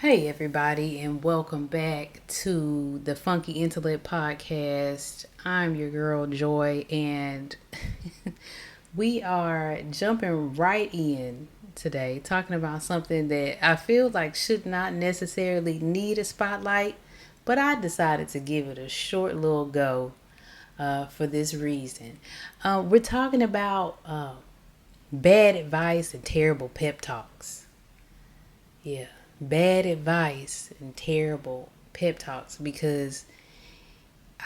Hey, everybody, and welcome back to the Funky Intellect podcast. I'm your girl, Joy, and we are jumping right in today, talking about something that I feel like should not necessarily need a spotlight, but I decided to give it a short little go for this reason. We're talking about bad advice and terrible pep talks. Yeah, bad advice and terrible pep talks because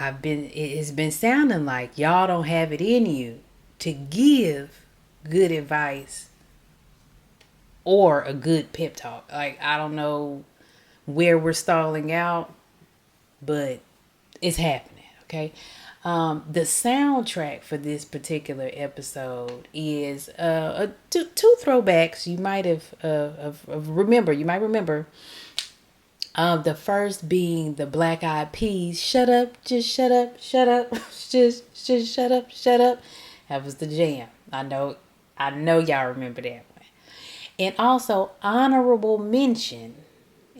it's been sounding like y'all don't have it in you to give good advice or a good pep talk. Like, I don't know where we're stalling out, but it's happening. Okay. The soundtrack for this particular episode is two throwbacks. You might remember. You might remember. The first being the Black Eyed Peas. Shut up, just shut up, shut up, just shut up, shut up. That was the jam. I know y'all remember that one. And also honorable mention.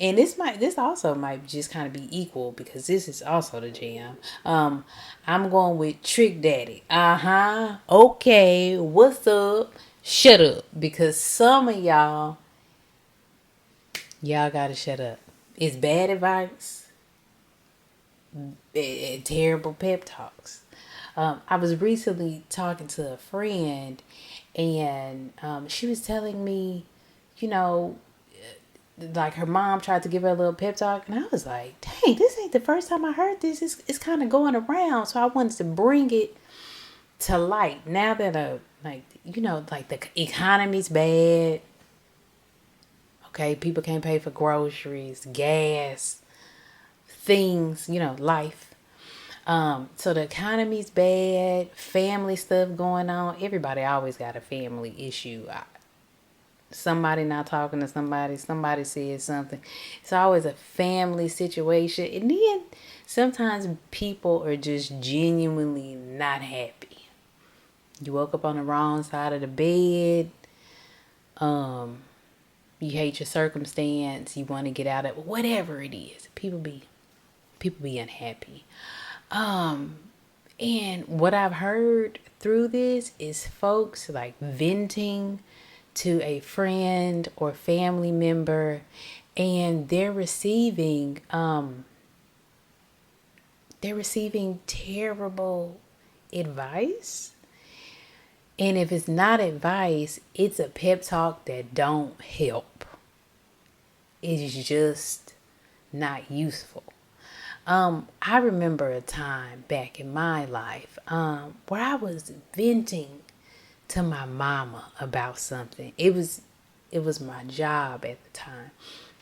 And this also might just kind of be equal because this is also the jam. I'm going with Trick Daddy. Okay, what's up? Shut up. Because some of y'all gotta shut up. It's bad advice, terrible pep talks. I was recently talking to a friend, and she was telling me, you know, like her mom tried to give her a little pep talk, and I was like, dang, this ain't the first time I heard this. It's kind of going around, so I wanted to bring it to light. Now that like the economy's bad. Okay, people can't pay for groceries, gas, things, life. So the economy's bad, family stuff going on. Everybody always got a family issue. Somebody not talking to somebody said something. It's always a family situation. And then sometimes people are just genuinely not happy. You woke up on the wrong side of the bed. You hate your circumstance. You want to get out of it. Whatever it is. People be unhappy. And what I've heard through this is folks like venting to a friend or family member, and they're receiving terrible advice. And if it's not advice, it's a pep talk that don't help. It's just not useful. I remember a time back in my life where I was venting to my mama about something. It was my job at the time.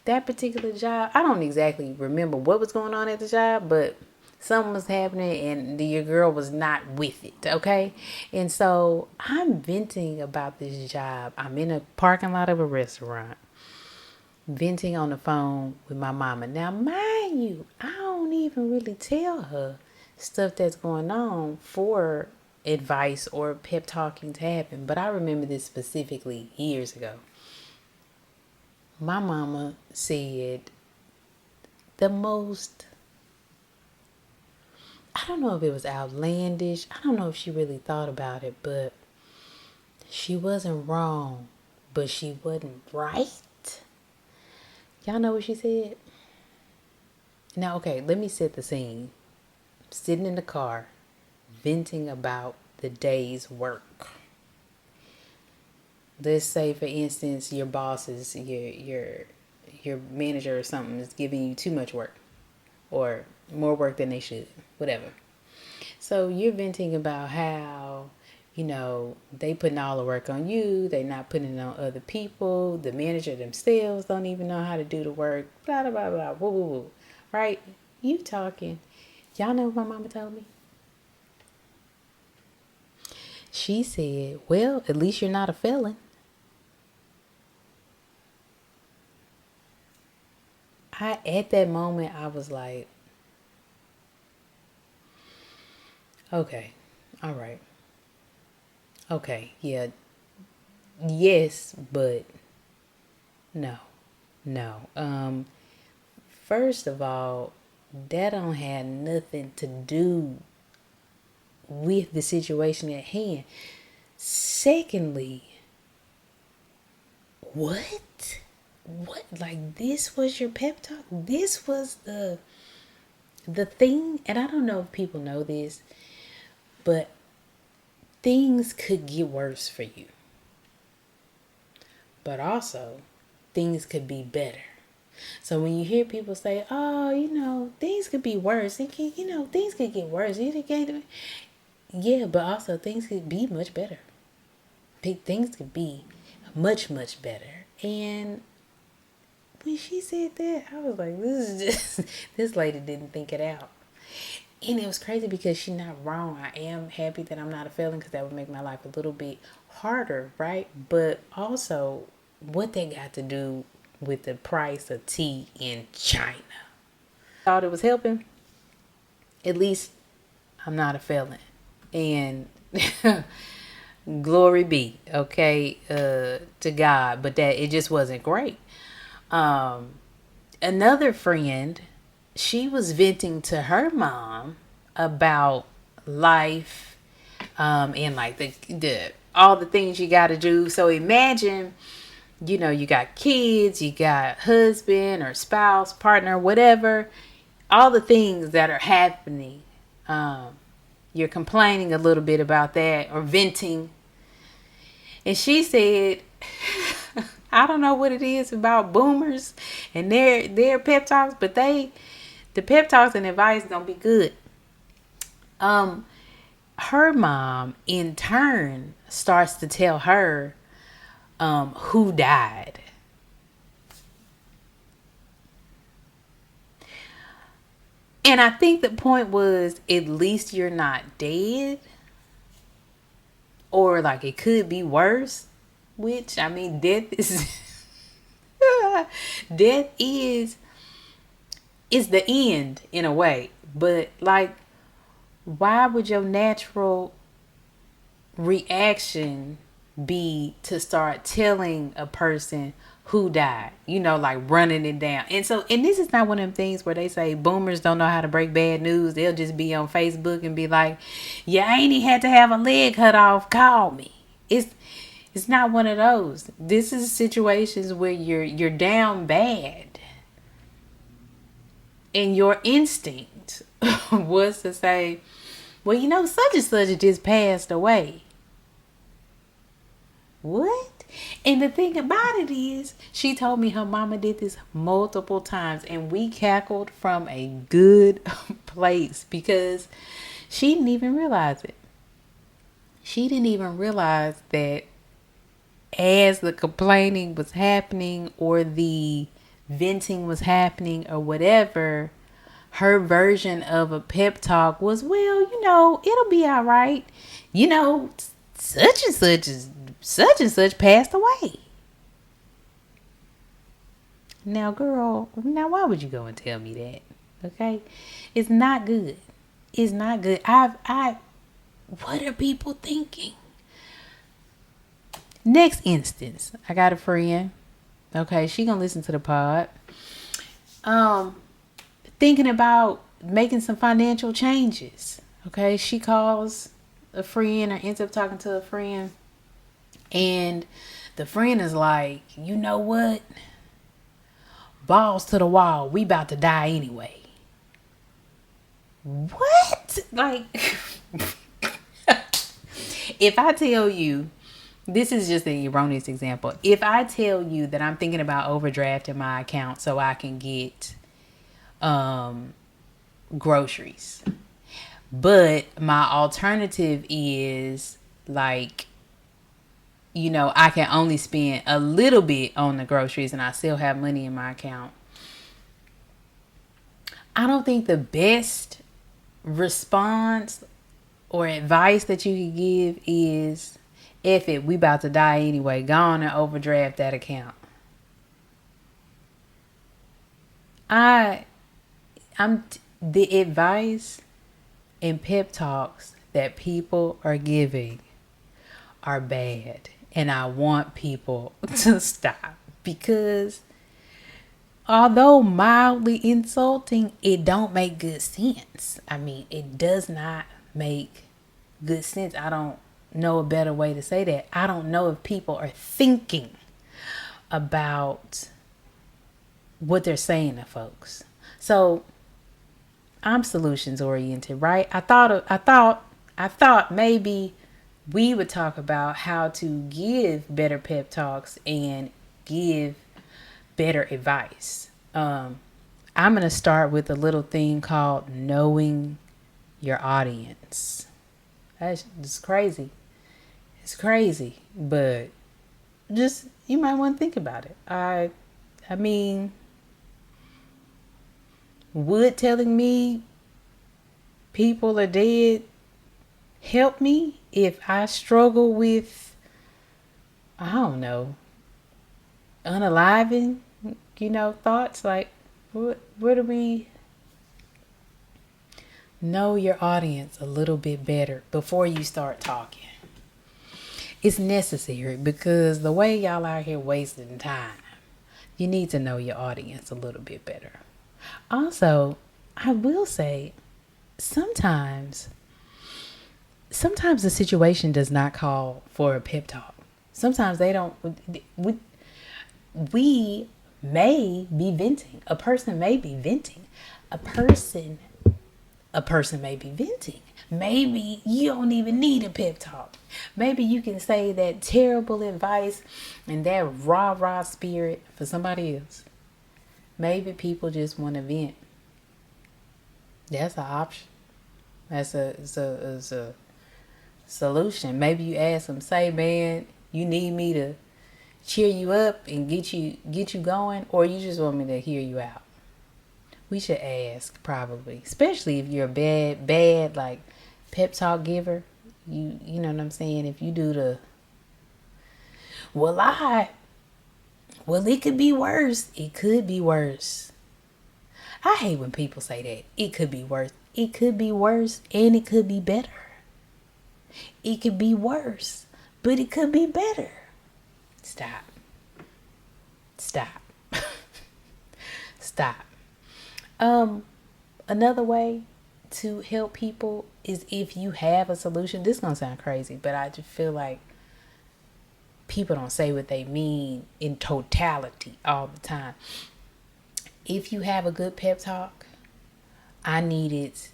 That particular job, I don't exactly remember what was going on at the job, but something was happening and your girl was not with it, okay? And so I'm venting about this job. I'm in a parking lot of a restaurant, venting on the phone with my mama. Now, mind you, I don't even really tell her stuff that's going on for advice or pep talking to happen. But I remember this specifically years ago. My mama said the most, I don't know if it was outlandish. I don't know if she really thought about it, but she wasn't wrong, but she wasn't right. Y'all know what she said? Now, okay, let me set the scene. Sitting in the car, venting about the day's work. Let's say, for instance, your boss is your manager or something is giving you too much work or more work than they should, whatever. So you're venting about how they putting all the work on you. They not putting it on other people. The manager themselves don't even know how to do the work. Blah, blah, blah, blah, woo, woo, woo. Right? You talking. Y'all know what my mama told me? She said, well, at least you're not a felon. At that moment, I was like, okay, all right. Okay, yeah, yes, but no, no. First of all, that don't have nothing to do with the situation at hand. Secondly, what? What? Like, this was your pep talk? This was the thing? And I don't know if people know this, but things could get worse for you. But also, things could be better. So when you hear people say, "Oh, things could be worse," things could get worse. Yeah, but also things could be much better. Things could be much, much better. And when she said that, I was like, this is just, this lady didn't think it out. And it was crazy because she's not wrong. I am happy that I'm not a felon because that would make my life a little bit harder, right? But also, what they got to do with the price of tea in China? Thought it was helping. At least I'm not a felon. And glory be, okay, to God. But that it just wasn't great. Another friend, she was venting to her mom about life, and like the all the things you got to do. So imagine, you got kids, you got husband or spouse, partner, whatever, all the things that are happening. You're complaining a little bit about that or venting. And she said, I don't know what it is about boomers and their pep talks, but the pep talks and advice don't be good. Her mom in turn starts to tell her who died. And I think the point was, at least you're not dead. Or like it could be worse. Which, I mean, death is death is the end in a way. But like, why would your natural reaction be to start telling a person who died? Like running it down. And this is not one of them things where they say boomers don't know how to break bad news. They'll just be on Facebook and be like, "Yeah, I ain't even had to have a leg cut off. Call me." It's not one of those. This is situations where you're down bad. And your instinct was to say, well, such and such just passed away. What? And the thing about it is, she told me her mama did this multiple times, and we cackled from a good place because she didn't even realize it. She didn't even realize that as the complaining was happening or the venting was happening or whatever, her version of a pep talk was, well, it'll be all right. Such and such passed away. Now, girl, why would you go and tell me that? Okay? It's not good. It's not good. What are people thinking? Next instance, I got a friend. Okay, she gonna listen to the pod. Thinking about making some financial changes. Okay, she calls a friend or ends up talking to a friend, and the friend is like, "You know what? Balls to the wall. We about to die anyway." What? Like, if I tell you, this is just an erroneous example. If I tell you that I'm thinking about overdrafting my account so I can get groceries, but my alternative is like, I can only spend a little bit on the groceries and I still have money in my account. I don't think the best response or advice that you can give is, F it, we about to die anyway. Go on and overdraft that account. The advice and pep talks that people are giving are bad. And I want people to stop, because although mildly insulting, it don't make good sense. I mean, it does not make good sense. I don't know a better way to say that. I don't know if people are thinking about what they're saying to folks. So I'm solutions oriented, right? I thought maybe we would talk about how to give better pep talks and give better advice. I'm going to start with a little thing called knowing your audience. It's crazy. It's crazy, but just you might want to think about it. I mean, would telling me people are dead help me if I struggle with, I don't know, unaliving, thoughts? Like, where do we know your audience a little bit better before you start talking? It's necessary because the way y'all out here wasting time, you need to know your audience a little bit better. Also, I will say sometimes the situation does not call for a pep talk. Sometimes they don't. We may be venting. A person may be venting. A person may be venting. Maybe you don't even need a pep talk. Maybe you can say that terrible advice and that rah spirit for somebody else. Maybe people just want to vent. That's an option. That's a solution. Maybe you ask them, say, man, you need me to cheer you up and get you going, or you just want me to hear you out. We should ask, probably, especially if you're a bad like pep talk giver. You know what I'm saying? If you do the well, it could be worse. It could be worse. I hate when people say that. It could be worse. It could be worse, and it could be better. It could be worse, but it could be better. Stop. Stop. Another way to help people is if you have a solution. This is gonna sound crazy, but I just feel like people don't say what they mean in totality all the time. If you have a good pep talk, I need it.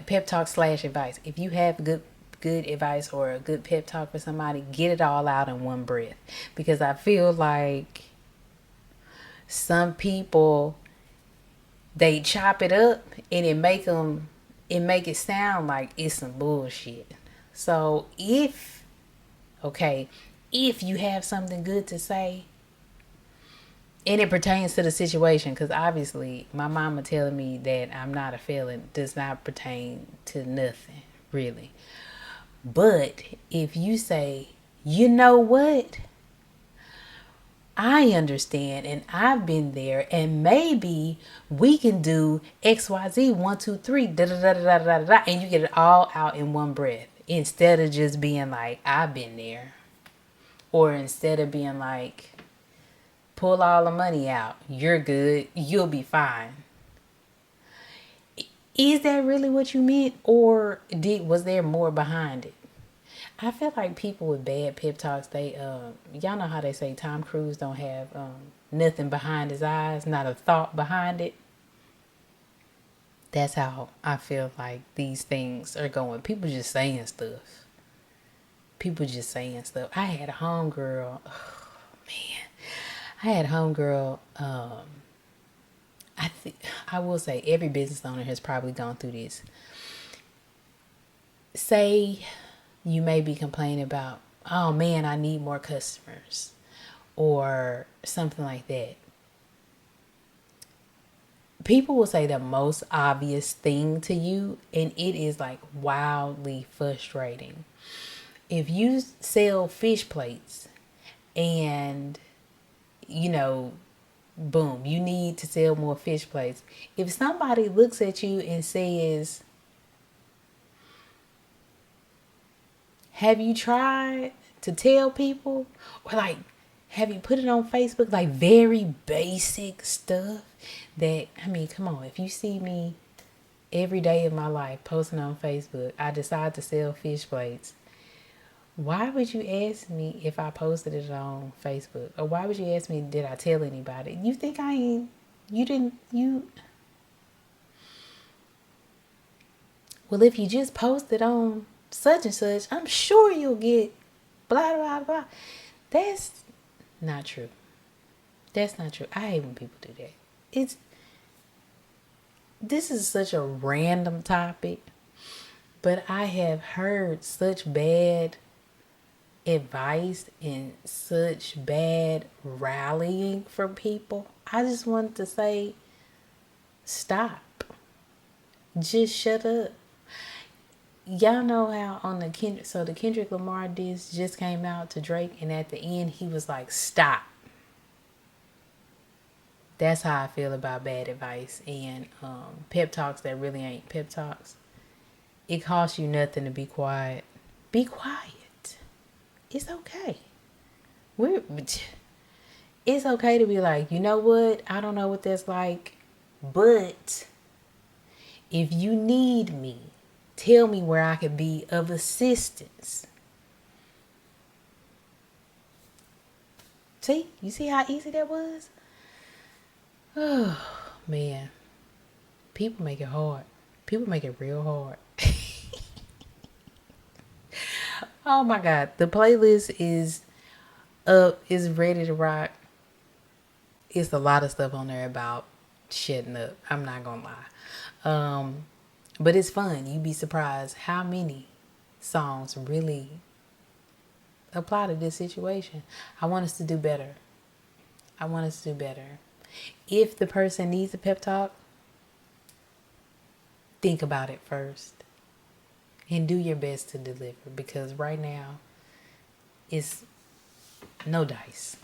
Pep talk / advice. If you have good advice or a good pep talk for somebody, get it all out in one breath. Because I feel like some people, they chop it up and it make it sound like it's some bullshit. So if you have something good to say and it pertains to the situation, because obviously my mama telling me that I'm not a felon does not pertain to nothing really. But if you say, you know what, I understand and I've been there, and maybe we can do XYZ 1 2 3 da da da da da da, and you get it all out in one breath instead of just being like, I've been there, or instead of being like, pull all the money out, you're good, you'll be fine. Is that really what you meant, or was there more behind it? I feel like people with bad pep talks, they y'all know how they say Tom Cruise don't have nothing behind his eyes, not a thought behind it. That's how I feel like these things are going. People just saying stuff. I had a homegirl. Oh, man. I had a homegirl. I will say every business owner has probably gone through this. Say you may be complaining about, oh man, I need more customers, or something like that. People will say the most obvious thing to you, and it is like wildly frustrating. If you sell fish plates and, boom, you need to sell more fish plates. If somebody looks at you and says, have you tried to tell people? Or like, Have you put it on Facebook? Like very basic stuff that, I mean, come on. If you see me every day of my life posting on Facebook, I decide to sell fish plates. Why would you ask me if I posted it on Facebook? Or why would you ask me, did I tell anybody? You think I ain't, you didn't, you, well, if you just post it on such and such, I'm sure you'll get blah, blah, blah. That's not true. That's not true. I hate when people do that. This is such a random topic, but I have heard such bad advice and such bad rallying from people. I just wanted to say, stop. Just shut up. Y'all know how on the Kendrick Lamar disc just came out to Drake, and at the end he was like, stop. That's how I feel about bad advice and pep talks that really ain't pep talks. It costs you nothing to be quiet. Be quiet. It's okay. It's okay to be like, you know what? I don't know what that's like, but if you need me, tell me where I could be of assistance. See? You see how easy that was? Oh, man. People make it hard. People make it real hard. Oh my God. The playlist is up, is ready to rock. It's a lot of stuff on there about shutting up. I'm not gonna lie. But it's fun. You'd be surprised how many songs really apply to this situation. I want us to do better. I want us to do better. If the person needs a pep talk, think about it first and do your best to deliver, because right now it's no dice.